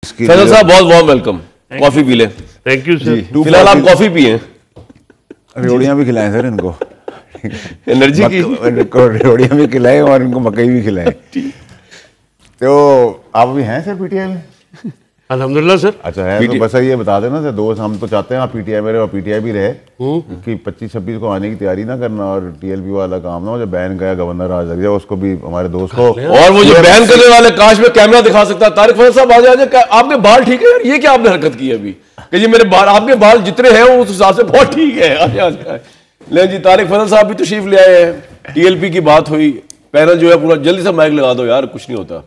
फैसल साहब बहुत बहुत वेलकम। कॉफी पी लें। Thank you sir. फिलहाल आप कॉफी पिए, रेवड़ियाँ भी खिलाएं सर इनको, एनर्जी की रेवड़ियाँ भी खिलाएं और इनको मकई भी खिलाएं। तो आप भी हैं सर पीटीआई में? अल्हम्दुलिल्लाह सर। अच्छा है तो बस ये बता देना सर, दोस्त हम तो चाहते हैं आप पीटीआई में रहे और पीटीआई भी रहे कि 25-26 को आने की तैयारी ना करना और टीएलपी वाला काम ना हो, जो बैन गया गवर्नर आज लग जाए उसको भी हमारे दोस्त को। और वो जो बैन करने वाले काश में कैमरा दिखा सकता है। तारिक फजल साहब आ जाए, आपके बाल ठीक है यार, ये क्या आपने हरकत की अभी कि जी मेरे बाल, आपके बाल जितने हैं उस हिसाब से बहुत ठीक है। ले जी तारिक फजल साहब भी तशरीफ ले आए हैं। टीएलपी की बात हुई, पैनल जो है पूरा जल्दी से माइक लगा दो यार, कुछ नहीं होता।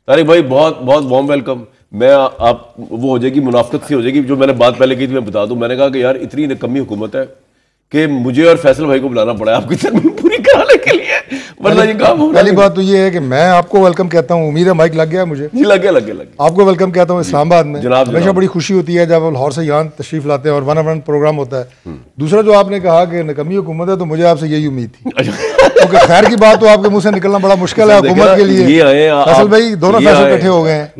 तारिक भाई बहुत बहुत वार्म वेलकम। मैं आप वो हो जाएगी मुनाफिकत सी हो जाएगी, जो मैंने बात पहले की थी मैं बता दूं। मैंने कहा कि यार इतनी निकम्मी हुकूमत है कि मुझे और फैसल भाई को बुलाना पड़ा है आपकी तरमीम पूरी कराने के लिए, वरना ये काम हो रहा है। पहली बात तो ये है कि मैं आपको वेलकम कहता हूँ, उम्मीद है माइक लग गया मुझे। जी लग गया। आपको वेलकम कहता हूँ इस्लामाबाद में। जनाब हमेशा बड़ी खुशी होती है जब लाहौर से यहाँ तशरीफ लाते हैं और वन प्रोग्राम होता है। दूसरा जो आपने कहा कि निकम्मी हुकूमत है, तो मुझे आपसे यही उम्मीद थी क्योंकि खैर की बात तो आपके मुंह से निकलना बड़ा मुश्किल है हुकूमत के लिए। फैसल भाई दोनों फैसल इकट्ठे हो गए हैं।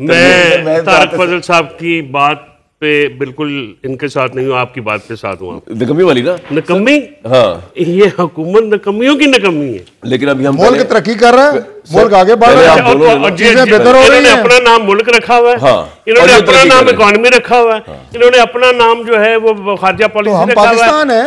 मैं तारिक फजल साहब की बात पे बिल्कुल इनके साथ नहीं हूँ, आपकी बात पे साथ हूँ। निकम्मी वाली ना निकम्मी, हाँ ये हुकूमत निकम्मियों की निकम्मी है। लेकिन अभी हम मुल्क तरक्की कर रहा है, मुल्क आगे बढ़ रहा है, चीजें बेहतर हो रही इन्होंने हैं। अपना नाम मुल्क रखा हुआ है, इन्होंने अपना नाम इकोनॉमी रखा हुआ है, इन्होंने अपना नाम जो है वो खारजा पॉलिसी हम रखा हुआ है। पाकिस्तान है,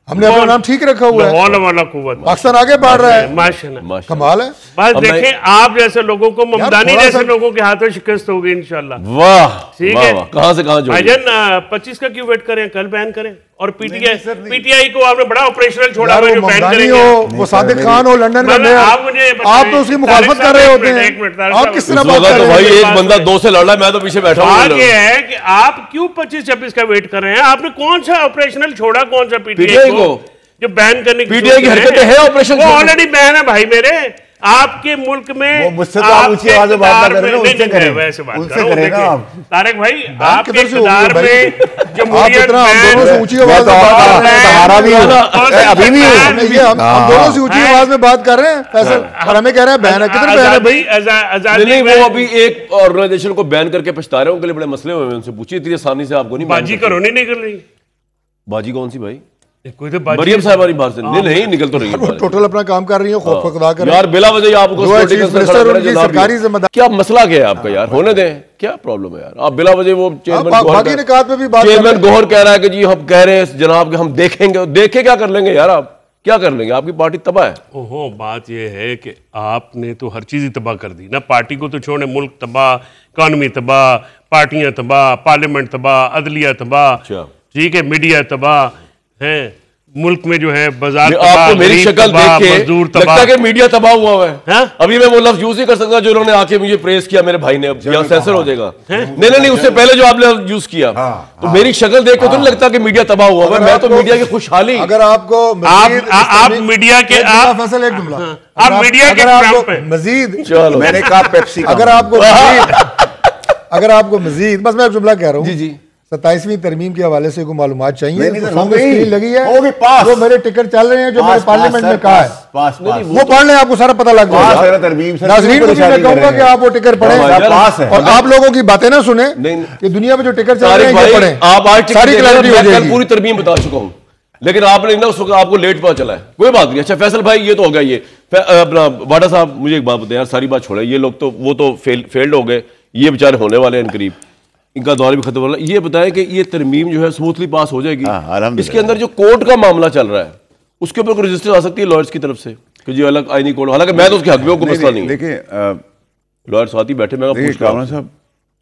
हमने अपना नाम ठीक रखा हुआ है, लाहौर वाला कुवत पाकिस्तान आगे बढ़ रहा है, माशाल्लाह कमाल है। बस देखें आप जैसे लोगों को, ममदानी थोड़ा जैसे सा- लोगों के हाथों शिकस्त होगी इंशाल्लाह। वाह ठीक वाह है। वाह, कहां से कहां जोड़ भाईजान 25 का क्यों वेट करें, कल बैन करें। और पीटीआई को आपने बड़ा ऑपरेशनल छोड़ा यार हुआ है वो जो बैन ममदानी करेंगे। हो, वो सादिक खान हो लंदन का मतलब मेयर, आप मुझे बताइए, आप तो उसकी मुखालफत कर रहे होते हैं। आप किस तरह बात कर तो रहे भाई हैं? एक बंदा दो से लड़ रहा है, मैं तो पीछे बैठा बात हूँ। ये है कि आप क्यों 25-26 का वेट कर रहे हैं। आपने कौन सा ऑपरेशनल छोड़ा, कौन सा PTI पीटीआई को जो बैन करने की PTI की हरकतें है ऑपरेशन वो ऑलरेडी बैन है भाई मेरे। आपके मुल्क में वो मुझसे तो आप ऊंची आवाज में बात कर रहे हो, उनसे करें, वैसे बात उनसे करो। करें ना आप। तारिक भाई आपके किधर से होगी इक़्तिदार भाई? में आप जमहूरियत इतना हम दोनों से ऊंची आवाज मैं में तो बात कर रहे हैं। सहारा भी हूँ, अभी भी हूँ। ये हम दोनों से ऊंची आवाज में बात कर रहे हैं फैसल, और हमें कह रहे हैं बैन है। किधर बैन है भाई? नहीं वो अभी एक ऑर्गेनाइजेशन को बैन करके पछता रहे हैं, उनके लिए बड़े मसले हुए हैं। उनसे पूछिए इतनी आसानी से आपको नहीं। बाजी करोनी नहीं कर रही। बाजी कौन सी भाई? कोई तो बाजी मरियम साहब बाहर से नहीं निकल तो रही है। टोटल अपना काम कर रही है, खुद खुदा कर रही है। यार बिला वजह आपको जो है सिक्योरिटी चीफ कंसर्न मिनिस्टर खड़ा उनकी करें, सरकारी जिम्मेदारी। क्या मसला क्या है आपका यार? होने दें, क्या प्रॉब्लम है यार? आप बिला वजह वो बाकी निकात में भी बात चेयरमैन गोहर कह रहा है कि जी हम कह रहे हैं जनाब कि हम देखेंगे। देखे क्या कर लेंगे यार? आप क्या कर लेंगे? आपकी पार्टी तबाह है। ओहो, बात यह है कि आपने तो हर चीज़ ही तबाह कर दी ना। पार्टी को तो छोड़े, मुल्क तबाह, इकानमी तबाह, पार्टियां तबाह, पार्लियामेंट तबाह, अदलिया तबाह, ठीक है, मीडिया तबाह है, मुल्क में जो है बाजार आपको मेरी शक्ल देख के लगता है कि मीडिया तबाह हुआ है। अभी मैं वो लफ्ज यूज नहीं कर सकता जो उन्होंने आके मुझे प्रेस किया मेरे भाई ने, यहाँ सेंसर हो जाएगा। नहीं उससे पहले जो आपने यूज किया, तो मेरी शक्ल देख के तो नहीं लगता कि मीडिया तबाह हुआ है। मैं तो मीडिया की खुशहाली। अगर आपको आप मीडिया के फसल एक जुमला, आप मीडिया के आपको मजीद, मैंने कहा पेप्सी, अगर आपको मजीद, बस मैं एक जुमला कह रहा हूँ जी 27वीं तरमीम के हवाले से कोई मालूमात चाहिए तो सामने स्क्रीन लगी है, जो मेरे टिकट चल रहे हैं, जो मैंने पार्लियामेंट में कहा है वो पढ़ लें, आपको सारा पता लग जाएगा। नाज़रीन को भी मैं कहूंगा कि आप वो टिकट पढ़ें और आप लोगों की बातें ना सुने कि दुनिया में जो टिकट चल रहे हैं ये पढ़ें। आप आज सारी क्लैरिटी हो जाएगी। पूरी तरमीम बता चुका हूँ, लेकिन आपने ना उस वक्त आपको लेट पता चला है। कोई बात नहीं। अच्छा फैसल भाई ये तो हो गया। ये अपना वाडा साहब मुझे एक बात बताएं यार, सारी बात छोड़ा, ये लोग तो वो तो फेल्ड हो गए, ये बेचारे होने वाले हैं करीब, इनका दौर भी खत्म हो रहा है। ये बताएं कि ये तरमीम जो है स्मूथली पास हो जाएगी? इसके अंदर जो कोर्ट का मामला चल रहा है उसके ऊपर कोई रजिस्टर आ सकती है लॉयर्स की तरफ से कि जी अलग आईनी कोड? हालांकि मैं तो उसके हक में कोई मसला नहीं है। देखिए लॉयर साथ ही बैठे, मैं पूछ रहा हूं साहब,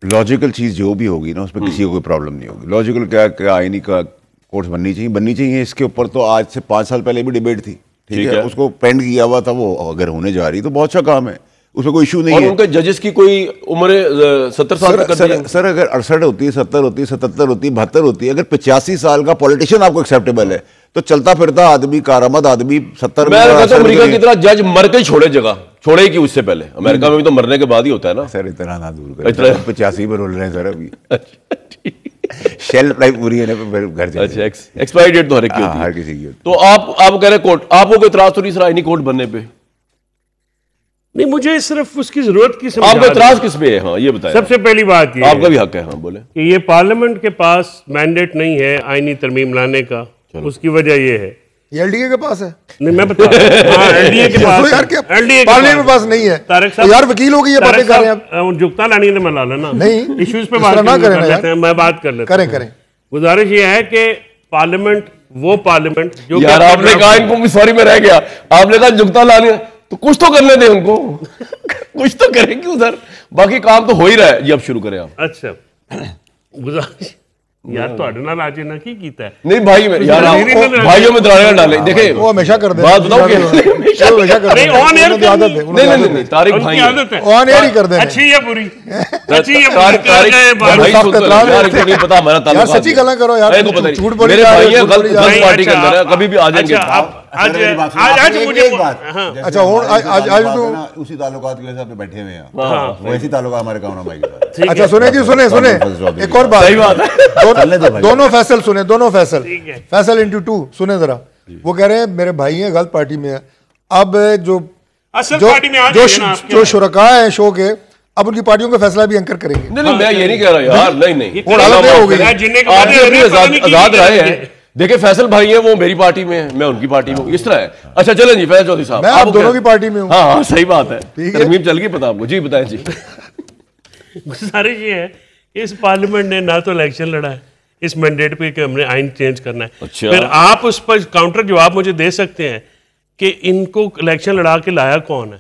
लॉजिकल चीज जो भी होगी ना उसमें किसी को कोई प्रॉब्लम नहीं होगी। लॉजिकल क्या आईनी का कोर्ट बननी चाहिए। इसके ऊपर तो आज से 5 साल पहले भी डिबेट थी, ठीक है, उसको पेंड किया हुआ था। वो अगर होने जा रही तो बहुत अच्छा काम है, उसमें कोई इशू नहीं है। उनके जजेस की कोई उम्र 70 साल तक सर अगर 68 होती है, 70 होती है, 77 होती है, 72 होती है, अगर 85 साल का पॉलिटिशियन आपको एक्सेप्टेबल है तो चलता फिरता आदमी, कारामद आदमी 70 मैं कहता हूं अमेरिका की तरह जज मर के छोड़े जगह, छोड़े ही कि उससे पहले। अमेरिका में भी तो मरने के बाद ही होता है ना सर। इतना ना दूर कर, 85 पर रोल रहे हैं सर अभी। शेल्फ लाइफ पूरी है ना, घर जाए। अच्छा एक्सपायरी डेट तो हर किसी की होती है। तो आप कह रहे कोर्ट, आपको कोई इतराज तो नहीं सर आईनी कोर्ट बनने पे? नहीं, मुझे सिर्फ उसकी जरूरत की समझ। आपका इतराज किस पे है? हाँ ये बताएं। सबसे पहली बात ये आपका भी हक है, हाँ बोले। कि ये पार्लियामेंट के पास मैंडेट नहीं है आईनी तरमीम लाने का। उसकी वजह ये है एलडीए के पास है। नहीं मैं बता रहा हूं, एलडीए के पास यार क्या पार्लियामेंट के पास नहीं है तो यार वकील होगी ये बातें कर रहे हैं आप। जुगता लानी है मैं ला लेना नहीं, इश्यूज पे बात ना करें यार, मैं बात कर लेता करें करें। गुजारिश ये है कि पार्लियामेंट वो पार्लियामेंट जो यार आपने कहा इनको भी, सॉरी मैं रह गया, आपने कहा जुगता लानी है तो कुछ तो करने दें उनको कुछ तो करेंगे उधर, बाकी काम तो हो ही रहा है जी। अब शुरू करें आप। अच्छा गुजारिश यार ਤੁਹਾਡੇ ਨਾਲ ਅੱਜ ਨਾ ਕੀ ਕੀਤਾ ਹੈ नहीं भाई मैं यार भाइयों में दरारें डाले देखे वो हमेशा कर दे बात बताओ कि हमेशा कर नहीं ऑन एयर उनकी आदत है नहीं तारिक भाई आदत है ऑन एयर ही कर दे अच्छी है बुरी अच्छी है तारिक भाई यार इनको नहीं पता हमारा ताल्लुक। यार सच्ची गल्ला करो यार, इनको पता झूठ नहीं बोली मेरे जा रहे भाई हो, हैं, गलत पार्टी के अंदर है, कभी भी आ जाएंगे। आज मुझे अच्छा आज तो उसी ताल्लुकात की वजह से आप बैठे हुए हैं, वैसी ताल्लुका हमारे कामना भाई के साथ। अच्छा सुने जी, सुने एक और बात, सही बात है। दोनों फैसल सुने, दोनों फैसल इंटू 2 सुने जरा। वो कह रहे हैं मेरे भाई हैं, गलत पार्टी में है। अब जो शुरका है शो के, अब उनकी पार्टियों का फैसला भी एंकर करेंगे। नहीं मैं ये नहीं कह रहा यार, नहीं वो हालत हो गई, आजाद रहे हैं। देखिए फैसल भाई है, वो मेरी पार्टी में है, मैं उनकी पार्टी में हूँ, इस तरह है। अच्छा चलें जी फैसल चौधरी साहब, मैं आप दोनों की पार्टी में हूँ। हाँ सही बात है, तरमीम चल गई पता आपको जी, बताएं जी। गुजारिश ये है इस पार्लियामेंट ने ना तो इलेक्शन लड़ा है इस मैंडेट पे कि हमने आइन चेंज करना है। अच्छा। फिर आप उस पर काउंटर जवाब मुझे दे सकते हैं कि इनको इलेक्शन लड़ा के लाया कौन है?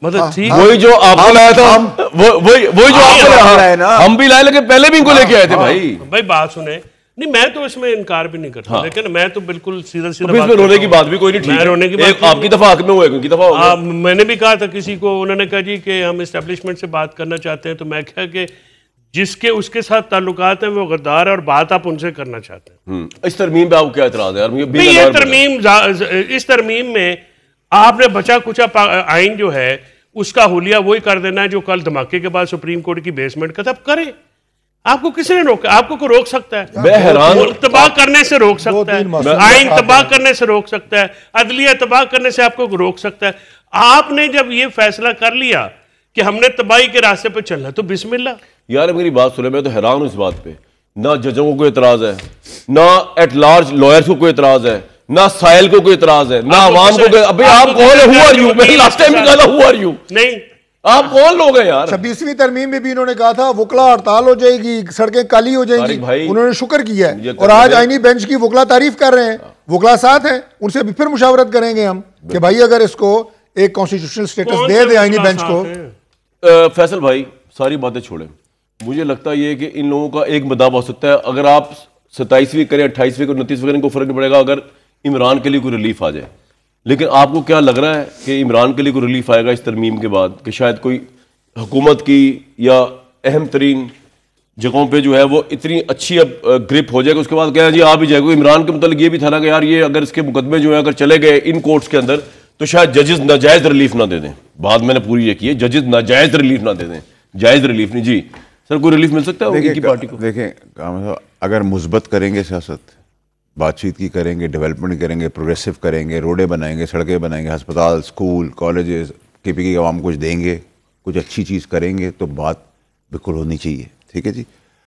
मतलब ठीक वही जो आपको लाया था, वही जो आपको लाया ना, हम भी लाए लेकिन पहले भी इनको लेके आए थे भाई बात सुने। नहीं मैं तो इसमें इनकार भी नहीं करता, लेकिन मैं तो बिल्कुल सीधा इसमें रोने की बात भी कोई नहीं, ठीक रोने की बात आपकी दफा हक में हुआ है, उनकी दफा हो गया। मैंने भी कहा था किसी को, उन्होंने कहा जी कि हम एस्टेब्लिशमेंट से बात करना चाहते हैं, तो मैं कहा कि जिसके उसके साथ ताल्लुकात हैं वो गद्दार है और बात आप उनसे करना चाहते हैं। इस तरमीम पे आपको क्या एतराज है यार? ये तरमीम, इस तरमीम में आपने बचा कुचा आइन जो है उसका हुलिया वही कर देना है जो कल धमाके के बाद सुप्रीम कोर्ट की बेसमेंट का, तब करें। आपको किसने रोका? आपको को रोक सकता है? मैं हैरान, तबाह करने से रोक सकता है, आइन तबाह करने से रोक सकता है, अदलिया तबाह करने से आपको रोक सकता है। आपने जब ये फैसला कर लिया कि हमने तबाही के रास्ते पर चलना, तो बिस्मिल्लाह। यार मेरी बात सुने, मैं तो हैरान हूं इस बात पे, ना जजों को कोई एतराज है, ना एट लार्ज लॉयर्स को कोई एतराज है, ना साहिल को कोई एतराज है, ना आवाम को कोई। अबे आप कौन है? Who are you? मैंने लास्ट टाइम भी कहा हु आर यू? नहीं आप कौन लोग हैं यार? 26वीं तरमीम में भी इन्होंने कहा था वकला हड़ताल हो जाएगी, सड़कें काली हो जाएंगी, उन्होंने शुक्र किया है। और आज आईनी बेंच की वकला तारीफ कर रहे हैं, वकला साथ हैं, उनसे भी फिर मुशावरत करेंगे हम कि भाई अगर इसको एक कॉन्स्टिट्यूशनल स्टेटस दे दे आईनी बेंच को। फैसल भाई सारी बातें छोड़ें, मुझे लगता है कि इन लोगों का एक मदाब हो सकता है, अगर आप 27वीं करें, 28वीं को, 29वीं करें, इनको फर्क नहीं पड़ेगा अगर इमरान के लिए कोई रिलीफ आ जाए। लेकिन आपको क्या लग रहा है कि इमरान के लिए कोई रिलीफ आएगा इस तरमीम के बाद, कि शायद कोई हुकूमत की या अहम तरीन जगहों पे जो है वो इतनी अच्छी अब ग्रिप हो जाएगा, उसके बाद क्या है जी आ भी जाएगा? इमरान के मतलब ये भी था ना कि यार ये अगर इसके मुकदमे जो है अगर चले गए इन कोर्ट्स के अंदर तो शायद जजेस नाजायज रिलीफ ना दे दें। बात मैंने पूरी ये की है, जजेस नाजायज रिलीफ ना दे दें, जायज रिलीफ नहीं। जी सर कोई रिलीफ मिल सकता है उनकी पार्टी को? देखें अगर मुस्बत करेंगे, सियासत बातचीत की करेंगे, डेवलपमेंट करेंगे, प्रोग्रेसिव करेंगे, रोडें बनाएंगे, सड़कें बनाएंगे, अस्पताल, स्कूल, कॉलेजेस, KPK की आवाम कुछ देंगे, कुछ अच्छी चीज़ करेंगे तो बात बिल्कुल होनी चाहिए। ठीक है जी।